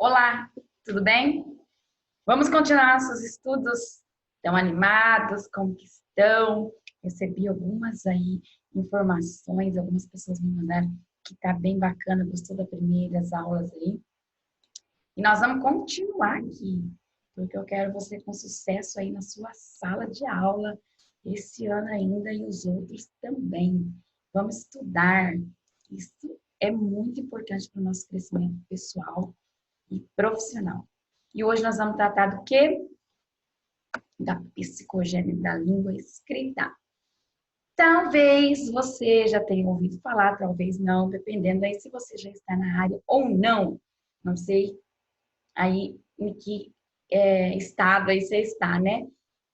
Olá, tudo bem? Vamos continuar nossos estudos? Estão animados? Como que estão? Recebi algumas aí informações, algumas pessoas me mandaram que tá bem bacana, gostou das primeiras aulas aí. E nós vamos continuar aqui, porque eu quero você com sucesso aí na sua sala de aula, esse ano ainda e os outros também. Vamos estudar. Isso é muito importante para o nosso crescimento pessoal e profissional. E hoje nós vamos tratar do quê? Da psicogênese da língua escrita. Talvez você já tenha ouvido falar, talvez não, dependendo aí se você já está na área ou não. Não sei aí em que estado aí você está, né?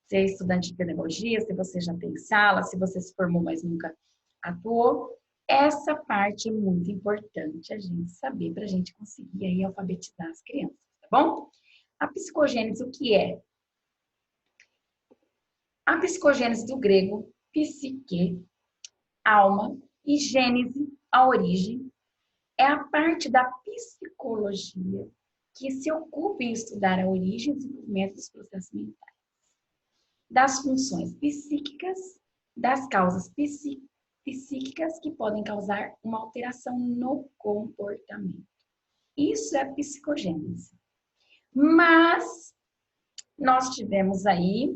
Se é estudante de pedagogia, se você já tem sala, se você se formou, mas nunca atuou. Essa parte é muito importante a gente saber para a gente conseguir aí alfabetizar as crianças, tá bom? A psicogênese, o que é? A psicogênese do grego, psique, alma, e gênese, a origem, é a parte da psicologia que se ocupa em estudar a origem e desenvolvimento dos processos mentais, das funções psíquicas, das causas psíquicas que podem causar uma alteração no comportamento. Isso é psicogênese. Mas nós tivemos aí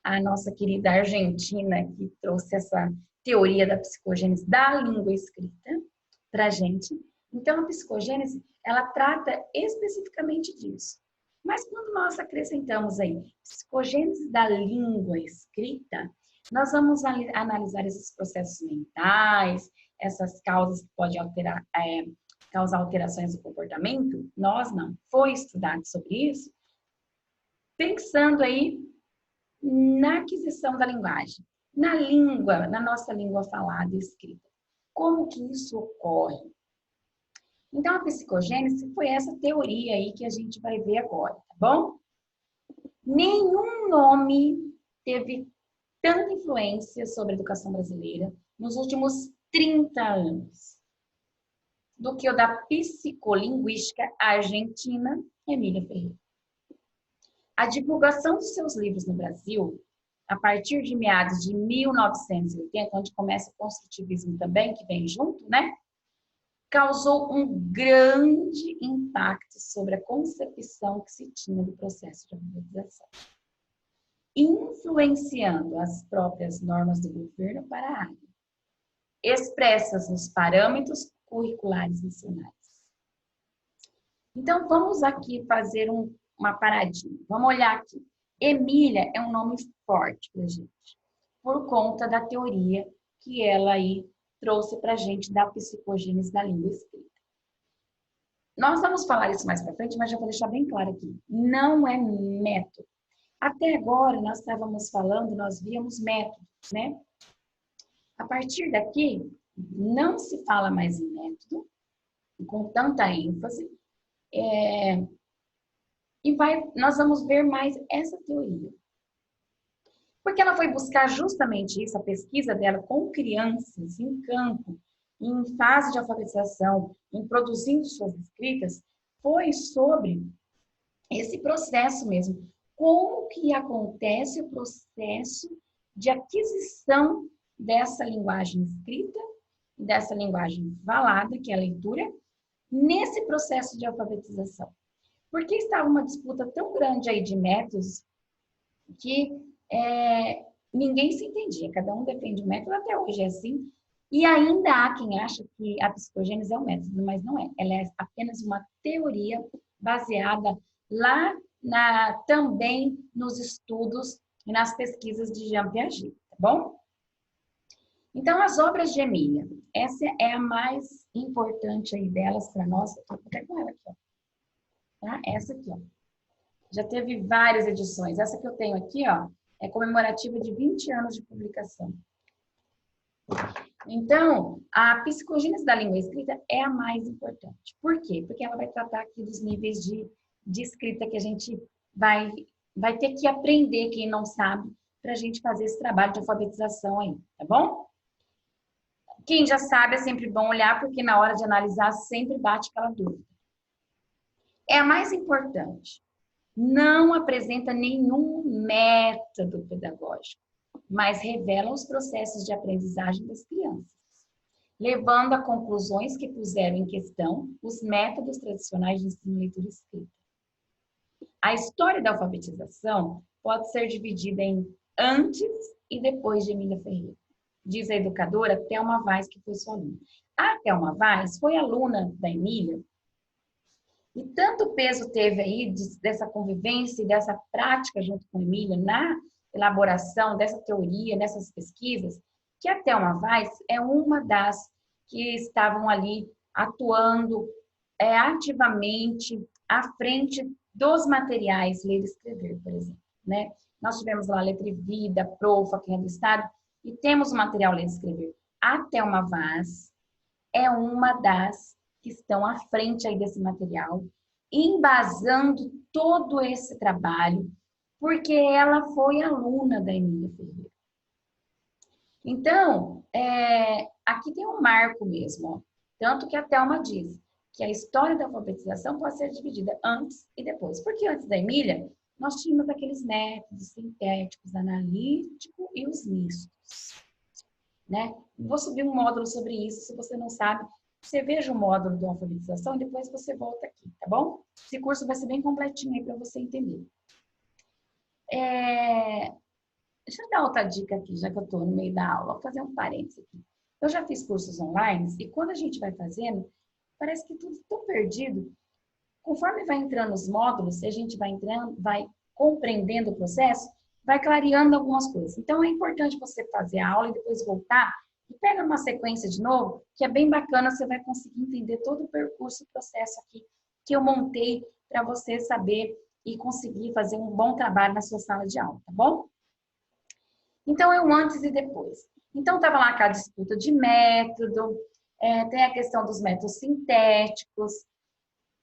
a nossa querida Argentina, que trouxe essa teoria da psicogênese da língua escrita para a gente. Então, a psicogênese, ela trata especificamente disso. Mas quando nós acrescentamos aí psicogênese da língua escrita, nós vamos analisar esses processos mentais, essas causas que podem causar alterações do comportamento. Nós não. Foi estudado sobre isso, pensando aí na aquisição da linguagem, na língua, na nossa língua falada e escrita. Como que isso ocorre? Então, a psicogênese foi essa teoria aí que a gente vai ver agora, tá bom? Nenhum nome teve tanta influência sobre a educação brasileira nos últimos 30 anos do que o da psicolinguística argentina, Emília Ferreira. A divulgação dos seus livros no Brasil, a partir de meados de 1980, onde começa o construtivismo também, que vem junto, né? Causou um grande impacto sobre a concepção que se tinha do processo de alfabetização, influenciando as próprias normas do governo para a área, expressas nos parâmetros curriculares nacionais. Então, vamos aqui fazer uma paradinha. Vamos olhar aqui. Emília é um nome forte para a gente, por conta da teoria que ela aí trouxe para a gente da psicogênese da língua escrita. Nós vamos falar isso mais para frente, mas já vou deixar bem claro aqui. Não é método. Até agora, nós estávamos falando, nós víamos métodos, né? A partir daqui, não se fala mais em método, com tanta ênfase, nós vamos ver mais essa teoria. Porque ela foi buscar justamente isso, a pesquisa dela com crianças em campo, em fase de alfabetização, em produzindo suas escritas, foi sobre esse processo mesmo. Como que acontece o processo de aquisição dessa linguagem escrita, dessa linguagem falada, que é a leitura, nesse processo de alfabetização. Porque estava uma disputa tão grande aí de métodos que ninguém se entendia, cada um defende um método, até hoje é assim, e ainda há quem acha que a psicogênese é um método, mas não é, ela é apenas uma teoria baseada lá também nos estudos e nas pesquisas de Jean Piaget, tá bom? Então, as obras de Emília, essa é a mais importante aí delas para nós, estou até com ela aqui, ó. Tá? Essa aqui, ó. Já teve várias edições, essa que eu tenho aqui, ó, é comemorativa de 20 anos de publicação. Então, a psicogênese da língua escrita é a mais importante. Por quê? Porque ela vai tratar aqui dos níveis de escrita que a gente vai ter que aprender, quem não sabe, para a gente fazer esse trabalho de alfabetização aí, tá bom? Quem já sabe é sempre bom olhar, porque na hora de analisar sempre bate aquela dúvida. é a mais importante. Não apresenta nenhum método pedagógico, mas revela os processos de aprendizagem das crianças, levando a conclusões que puseram em questão os métodos tradicionais de ensino, leitura e escrita. A história da alfabetização pode ser dividida em antes e depois de Emília Ferreira, diz a educadora Thelma Vaz, que foi sua aluna. A Thelma Vaz foi aluna da Emília, e tanto peso teve aí dessa convivência e dessa prática junto com a Emília na elaboração dessa teoria, nessas pesquisas, que a Thelma Vaz é uma das que estavam ali atuando ativamente à frente dos materiais Ler e Escrever, por exemplo, né? Nós tivemos lá Letra e Vida, Profa, quem é do Estado, e temos o material Ler e Escrever. A Thelma Vaz é uma das que estão à frente aí desse material, embasando todo esse trabalho, porque ela foi aluna da Emília Ferreira. Então, aqui tem um marco mesmo, ó. Tanto que a Thelma diz que a história da alfabetização pode ser dividida antes e depois. Porque antes da Emília, nós tínhamos aqueles métodos sintéticos, analítico e os mistos, né? Vou subir um módulo sobre isso, se você não sabe, você veja o módulo de alfabetização e depois você volta aqui, tá bom? Esse curso vai ser bem completinho aí para você entender. Deixa eu dar outra dica aqui, já que eu estou no meio da aula. Vou fazer um parênteses aqui. Eu já fiz cursos online e quando a gente vai fazendo, parece que tudo tão perdido. Conforme vai entrando os módulos, e a gente vai entrando, vai compreendendo o processo, vai clareando algumas coisas. Então, é importante você fazer a aula e depois voltar e pega uma sequência de novo, que é bem bacana, você vai conseguir entender todo o percurso, o processo aqui que eu montei para você saber e conseguir fazer um bom trabalho na sua sala de aula, tá bom? Então, é o antes e depois. Então, estava lá aquela disputa de método, tem a questão dos métodos sintéticos,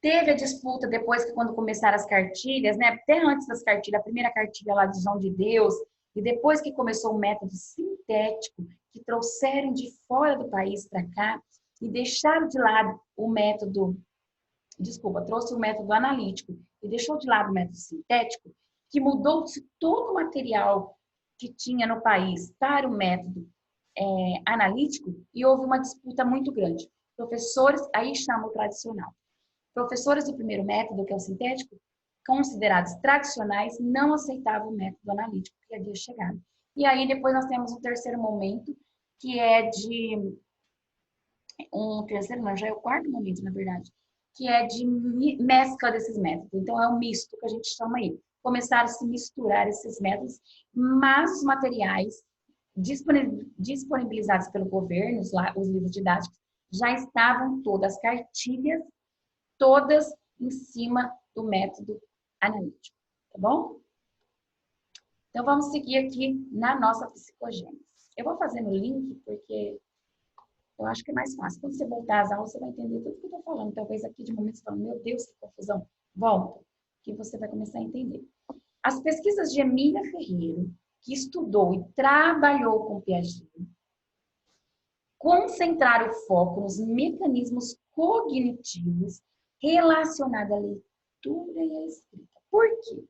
teve a disputa depois que quando começaram as cartilhas, né? Até antes das cartilhas, a primeira cartilha lá de João de Deus, e depois que começou o método sintético, que trouxeram de fora do país para cá e deixaram de lado o método, trouxe o método analítico e deixou de lado o método sintético, que mudou-se todo o material que tinha no país para o método analítico e houve uma disputa muito grande. Professores, aí chama o tradicional. Professores do primeiro método, que é o sintético, considerados tradicionais, não aceitavam o método analítico que havia chegado. E aí depois nós temos um terceiro momento, que é de... Um terceiro, não, já é o quarto momento, na verdade, que é de mescla desses métodos. Então, é o misto que a gente chama aí. Começaram a se misturar esses métodos, mas os materiais disponibilizados pelo governo, os livros didáticos, já estavam todas, as cartilhas, todas em cima do método analítico, tá bom? Então, vamos seguir aqui na nossa psicogênese. Eu vou fazer no link, porque eu acho que é mais fácil. Quando você voltar às aulas, você vai entender tudo que eu estou falando. Talvez aqui, de momento, você fale, meu Deus, que confusão. Volta, que você vai começar a entender. As pesquisas de Emília Ferreira, que estudou e trabalhou com Piaget, concentraram o foco nos mecanismos cognitivos relacionados à leitura e à escrita. Por quê?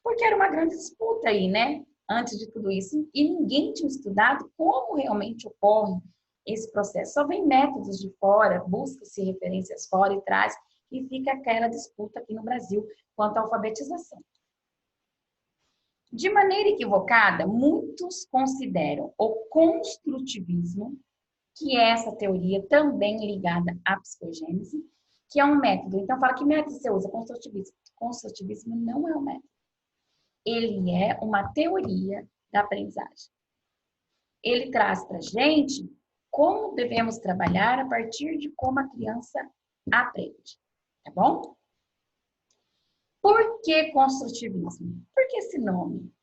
Porque era uma grande disputa aí, né? Antes de tudo isso. E ninguém tinha estudado como realmente ocorre esse processo. Só vem métodos de fora, busca-se referências fora e traz, e fica aquela disputa aqui no Brasil quanto à alfabetização. De maneira equivocada, muitos consideram o construtivismo, que é essa teoria também ligada à psicogênese, que é um método. Então, fala que método você usa? Construtivismo. Construtivismo não é um método. Ele é uma teoria da aprendizagem. Ele traz para a gente como devemos trabalhar a partir de como a criança aprende. Tá bom? Por que construtivismo? Por que esse nome?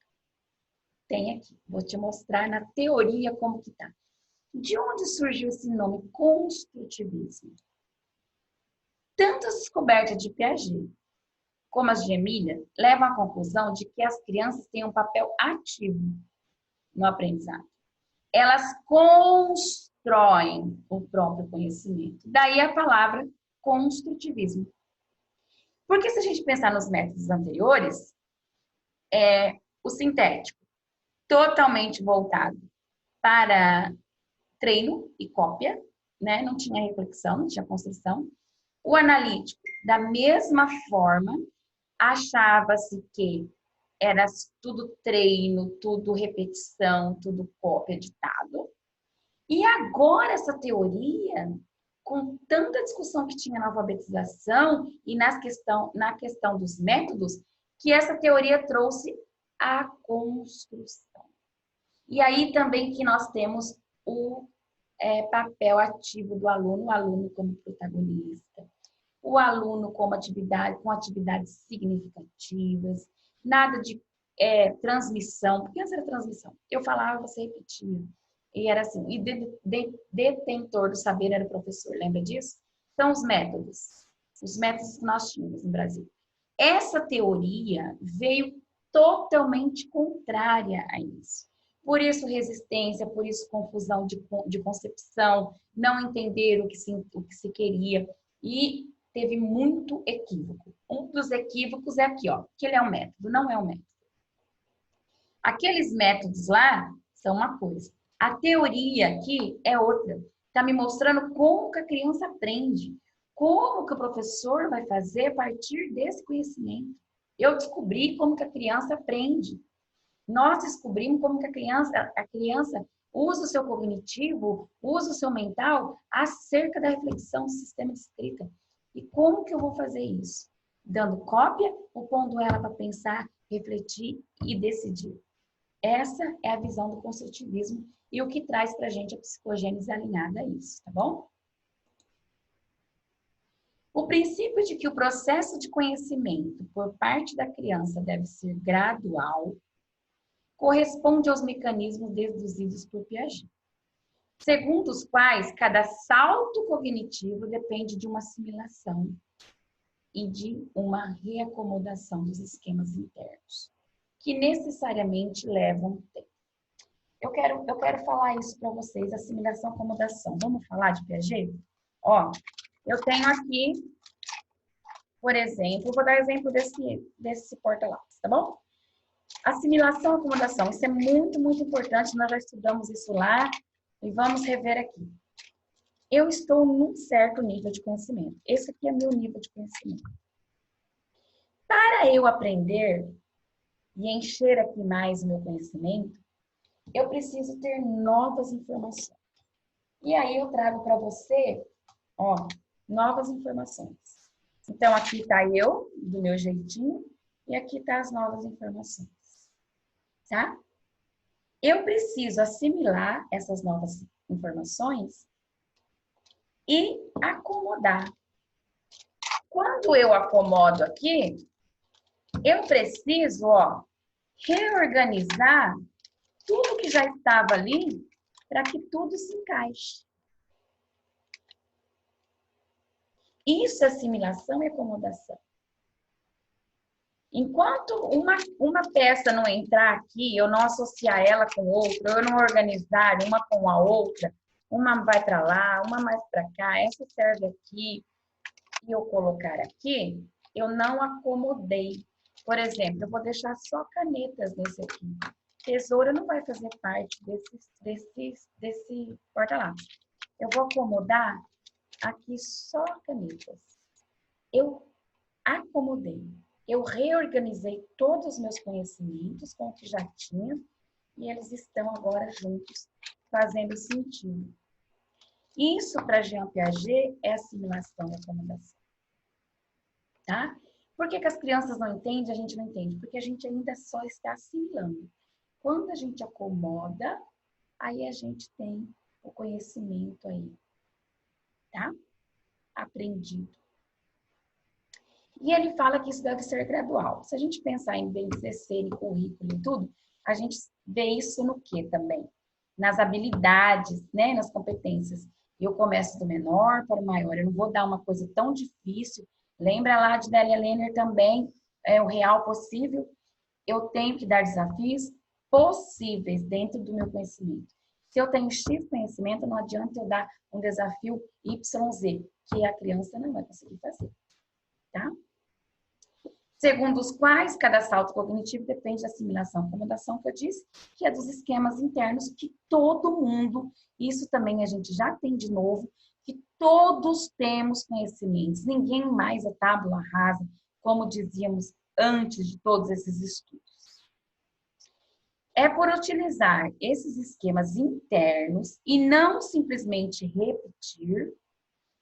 Tem aqui. Vou te mostrar na teoria como que tá. De onde surgiu esse nome construtivismo? Tanto as descobertas de Piaget como as de Emília levam à conclusão de que as crianças têm um papel ativo no aprendizado. Elas constroem o próprio conhecimento. Daí a palavra construtivismo. Porque se a gente pensar nos métodos anteriores, o sintético, totalmente voltado para treino e cópia, né? Não tinha reflexão, não tinha construção. O analítico, da mesma forma, achava-se que era tudo treino, tudo repetição, tudo cópia, ditado. E agora essa teoria, com tanta discussão que tinha na alfabetização e na questão dos métodos, que essa teoria trouxe a construção. E aí também que nós temos o papel ativo do aluno, o aluno como protagonista, o aluno com atividades significativas, nada de transmissão, porque antes era transmissão. Eu falava, você repetia. E era assim, e detentor do saber era o professor, lembra disso? São os métodos que nós tínhamos no Brasil. Essa teoria veio totalmente contrária a isso. Por isso resistência, por isso confusão de concepção, não entender o que se queria e teve muito equívoco. Um dos equívocos é aqui, ó, que ele é um método, não é um método. Aqueles métodos lá são uma coisa. A teoria aqui é outra. Está me mostrando como que a criança aprende, como que o professor vai fazer a partir desse conhecimento. Eu descobri como que a criança aprende. Nós descobrimos como que a criança usa o seu cognitivo, usa o seu mental acerca da reflexão do sistema de escrita. E como que eu vou fazer isso? Dando cópia ou pondo ela para pensar, refletir e decidir? Essa é a visão do construtivismo e o que traz para a gente a psicogênese alinhada a isso, tá bom? O princípio de que o processo de conhecimento por parte da criança deve ser gradual corresponde aos mecanismos deduzidos por Piaget, segundo os quais cada salto cognitivo depende de uma assimilação e de uma reacomodação dos esquemas internos, que necessariamente levam tempo. Eu quero falar isso para vocês, assimilação e acomodação. Vamos falar de Piaget? Ó, eu tenho aqui, por exemplo, vou dar exemplo desse porta-lápis, tá bom? Assimilação e acomodação, isso é muito, muito importante, nós já estudamos isso lá e vamos rever aqui. Eu estou num certo nível de conhecimento. Esse aqui é meu nível de conhecimento. Para eu aprender e encher aqui mais o meu conhecimento, eu preciso ter novas informações. E aí eu trago para você, ó, novas informações. Então, aqui está eu, do meu jeitinho, e aqui está as novas informações. Tá? Eu preciso assimilar essas novas informações e acomodar. Quando eu acomodo aqui, eu preciso, ó, reorganizar tudo que já estava ali para que tudo se encaixe. Isso é assimilação e acomodação. Enquanto uma peça não entrar aqui, eu não associar ela com outra, eu não organizar uma com a outra, uma vai para lá, uma mais para cá, essa serve aqui, e eu colocar aqui, eu não acomodei. Por exemplo, eu vou deixar só canetas nesse aqui. Tesoura não vai fazer parte desse porta-lápis. Eu vou acomodar aqui só canetas. Eu acomodei. Eu reorganizei todos os meus conhecimentos com o que já tinha e eles estão agora juntos, fazendo sentido. Isso, para Jean Piaget, é assimilação e acomodação. Tá? Por que as crianças não entendem? A gente não entende. Porque a gente ainda só está assimilando. Quando a gente acomoda, aí a gente tem o conhecimento aí. Tá? Aprendido. E ele fala que isso deve ser gradual. Se a gente pensar em BNCC, currículo e tudo, a gente vê isso no quê também? Nas habilidades, né? Nas competências. Eu começo do menor para o maior. Eu não vou dar uma coisa tão difícil. Lembra lá de Delia Lehner também, o real possível? Eu tenho que dar desafios possíveis dentro do meu conhecimento. Se eu tenho X conhecimento, não adianta eu dar um desafio YZ, que a criança não vai conseguir fazer. Tá? segundo os quais cada salto cognitivo depende da assimilação e acomodação que eu disse, que é dos esquemas internos que todo mundo, isso também a gente já tem de novo, que todos temos conhecimentos, ninguém mais é tábula rasa, como dizíamos antes de todos esses estudos. É por utilizar esses esquemas internos e não simplesmente repetir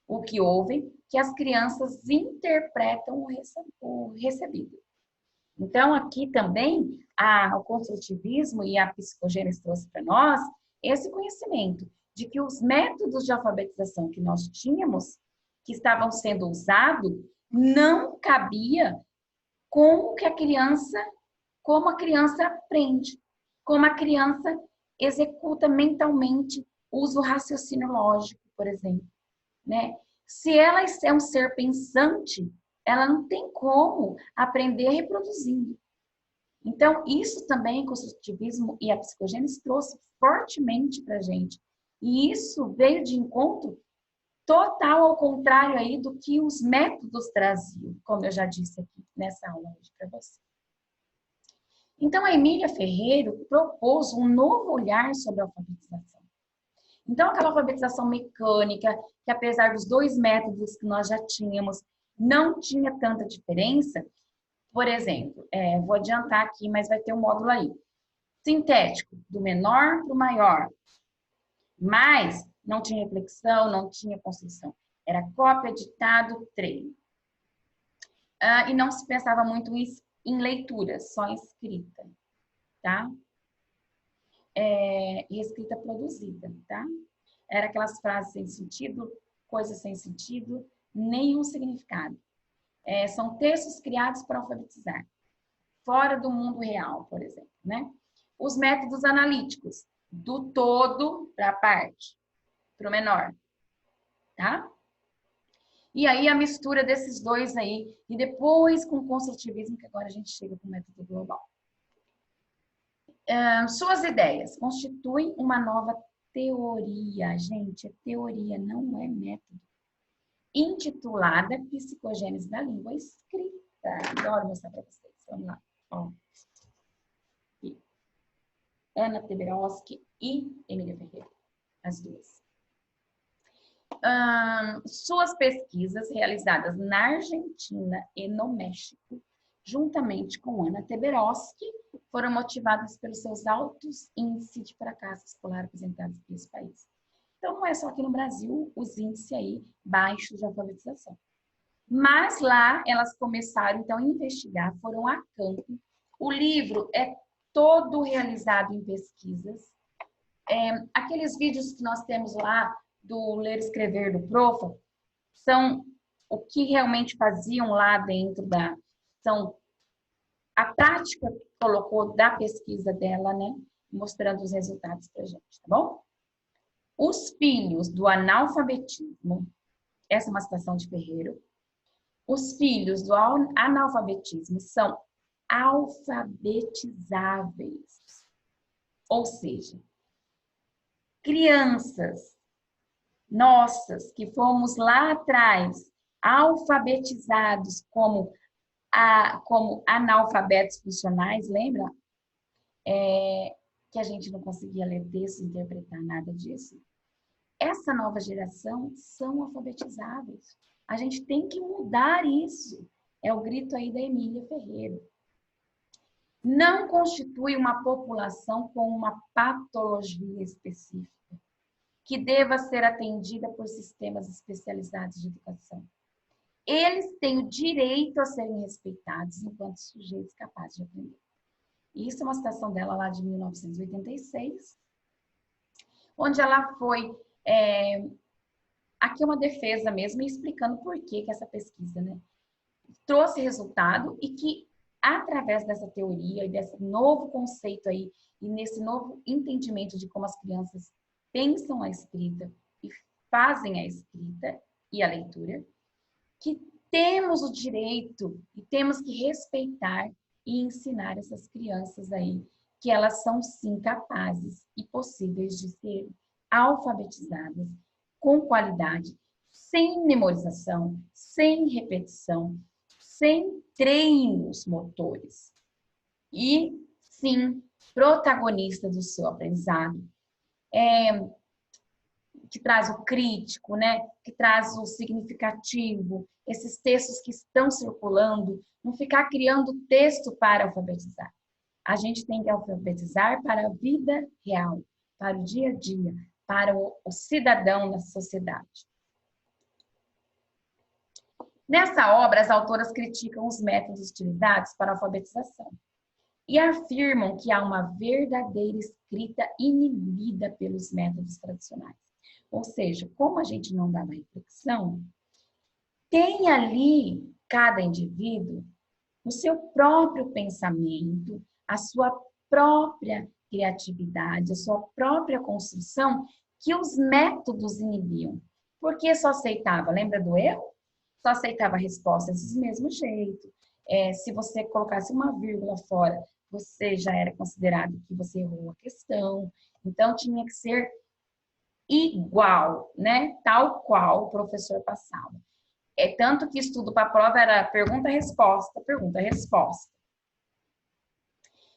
o que ouvem, que as crianças interpretam o recebido. Então, aqui também, o construtivismo e a psicogênese trouxe para nós esse conhecimento de que os métodos de alfabetização que nós tínhamos, que estavam sendo usados, não cabia como a criança aprende, como a criança executa mentalmente, usa o raciocínio lógico, por exemplo, né? Se ela é um ser pensante, ela não tem como aprender reproduzindo. Então, isso também, o construtivismo e a psicogênese trouxe fortemente para a gente. E isso veio de encontro total ao contrário aí do que os métodos traziam, como eu já disse aqui nessa aula hoje para você. Então, a Emília Ferreiro propôs um novo olhar sobre a alfabetização. Então, aquela alfabetização mecânica, que apesar dos dois métodos que nós já tínhamos, não tinha tanta diferença. Por exemplo, vou adiantar aqui, mas vai ter um módulo aí. Sintético, do menor para o maior. Mas não tinha reflexão, não tinha construção. Era cópia, ditado, treino. E não se pensava muito em leitura, só em escrita, tá? E escrita produzida, tá? Era aquelas frases sem sentido, coisas sem sentido, nenhum significado. São textos criados para alfabetizar, fora do mundo real, por exemplo, né? Os métodos analíticos, do todo para a parte, para o menor, tá? E aí a mistura desses dois aí, e depois com o construtivismo, que agora a gente chega com o método global. Suas ideias constituem uma nova teoria, gente, é teoria, não é método, intitulada Psicogênese da Língua Escrita. Adoro mostrar para vocês, vamos lá. Ó. Ana Teberoski e Emília Ferreira, as duas. Suas pesquisas realizadas na Argentina e no México, juntamente com Ana Teberoski, foram motivadas pelos seus altos índices de fracasso escolar apresentados nesse país. Então, não é só aqui no Brasil os índices aí baixos de alfabetização. Mas lá elas começaram, então, a investigar, foram a campo. O livro é todo realizado em pesquisas. Aqueles vídeos que nós temos lá do Ler e Escrever do Profa são o que realmente faziam lá dentro são a prática que colocou da pesquisa dela, né? Mostrando os resultados pra gente, tá bom? Os filhos do analfabetismo, essa é uma citação de Ferreiro, os filhos do analfabetismo são alfabetizáveis. Ou seja, crianças nossas que fomos lá atrás alfabetizados como analfabetos funcionais, lembra? Que a gente não conseguia ler texto, interpretar nada disso. Essa nova geração são alfabetizáveis. A gente tem que mudar isso. É o grito aí da Emília Ferreira. Não constitui uma população com uma patologia específica que deva ser atendida por sistemas especializados de educação. Eles têm o direito a serem respeitados enquanto sujeitos capazes de aprender. Isso é uma citação dela lá de 1986, onde ela foi... aqui é uma defesa mesmo, explicando por que essa pesquisa, né, trouxe resultado e que, através dessa teoria e desse novo conceito aí, e nesse novo entendimento de como as crianças pensam a escrita e fazem a escrita e a leitura, que temos o direito e temos que respeitar e ensinar essas crianças aí, que elas são sim capazes e possíveis de ser alfabetizadas com qualidade, sem memorização, sem repetição, sem treinos motores. E, sim, protagonista do seu aprendizado. Que traz o crítico, né? Que traz o significativo, esses textos que estão circulando, não ficar criando texto para alfabetizar. A gente tem que alfabetizar para a vida real, para o dia a dia, para o cidadão na sociedade. Nessa obra, as autoras criticam os métodos utilizados para a alfabetização e afirmam que há uma verdadeira escrita inibida pelos métodos tradicionais. Ou seja, como a gente não dava reflexão, tem ali cada indivíduo o seu próprio pensamento, a sua própria criatividade, a sua própria construção, que os métodos inibiam. Porque só aceitava, lembra do erro? Só aceitava respostas do mesmo jeito. Se você colocasse uma vírgula fora, você já era considerado que você errou a questão. Então, tinha que ser igual, né? Tal qual o professor passava. Tanto que estudo para a prova era pergunta-resposta, pergunta-resposta.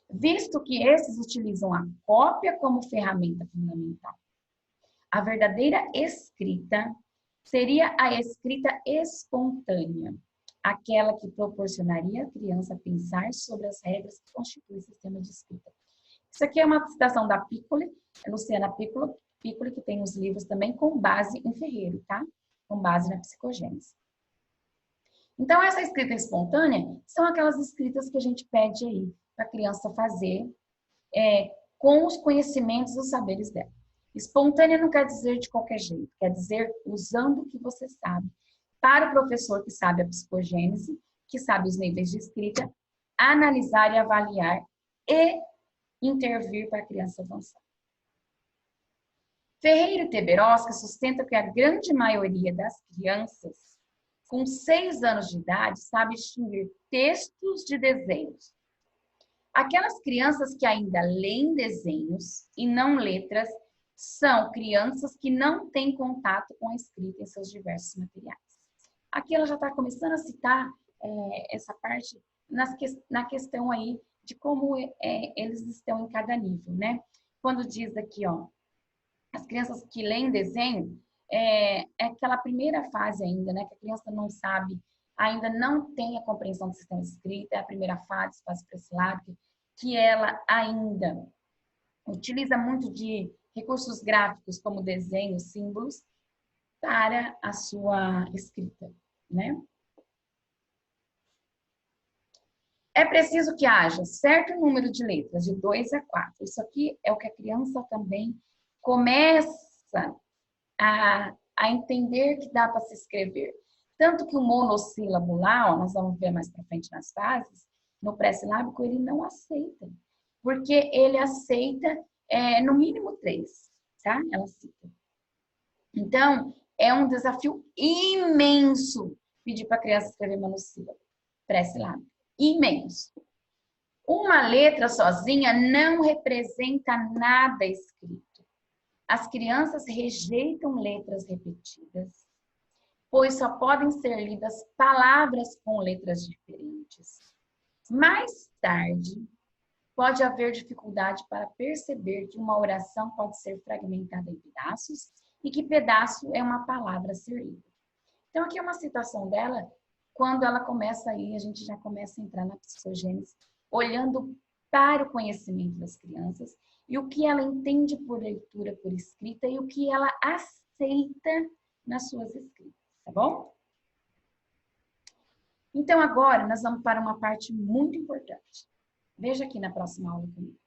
Visto que esses utilizam a cópia como ferramenta fundamental. A verdadeira escrita seria a escrita espontânea, aquela que proporcionaria à criança pensar sobre as regras que constituem o sistema de escrita. Isso aqui é uma citação da Piccoli, Luciana Piccoli, que tem os livros também com base em Ferreiro, tá? Com base na psicogênese. Então, essa escrita espontânea são aquelas escritas que a gente pede aí para a criança fazer com os conhecimentos e os saberes dela. Espontânea não quer dizer de qualquer jeito, quer dizer usando o que você sabe. Para o professor que sabe a psicogênese, que sabe os níveis de escrita, analisar e avaliar e intervir para a criança avançar. Ferreiro e Teberoski sustenta que a grande maioria das crianças com 6 anos de idade sabe distinguir textos de desenhos. Aquelas crianças que ainda leem desenhos e não letras são crianças que não têm contato com a escrita em seus diversos materiais. Aqui ela já está começando a citar essa parte na questão aí de como eles estão em cada nível, né? Quando diz aqui, ó, as crianças que leem desenho, é aquela primeira fase ainda, né? Que a criança não sabe, ainda não tem a compreensão do sistema de escrita, é a primeira fase pré-silábica, que ela ainda utiliza muito de recursos gráficos, como desenhos, símbolos, para a sua escrita, né? É preciso que haja certo número de letras, de 2 a 4. Isso aqui é o que a criança também começa a entender que dá para se escrever. Tanto que o monossílabo lá, ó, nós vamos ver mais para frente nas fases, no pré-silábico ele não aceita. Porque ele aceita no mínimo 3, tá? Ela cita. Então, é um desafio imenso pedir para a criança escrever monossílabo, pré-silábico. Imenso. Uma letra sozinha não representa nada escrito. As crianças rejeitam letras repetidas, pois só podem ser lidas palavras com letras diferentes. Mais tarde, pode haver dificuldade para perceber que uma oração pode ser fragmentada em pedaços e que pedaço é uma palavra a ser lida. Então, aqui é uma citação dela, quando ela começa aí, a gente já começa a entrar na psicogênese, olhando para o conhecimento das crianças e o que ela entende por leitura, por escrita e o que ela aceita nas suas escritas, tá bom? Então, agora, nós vamos para uma parte muito importante. Veja aqui na próxima aula comigo.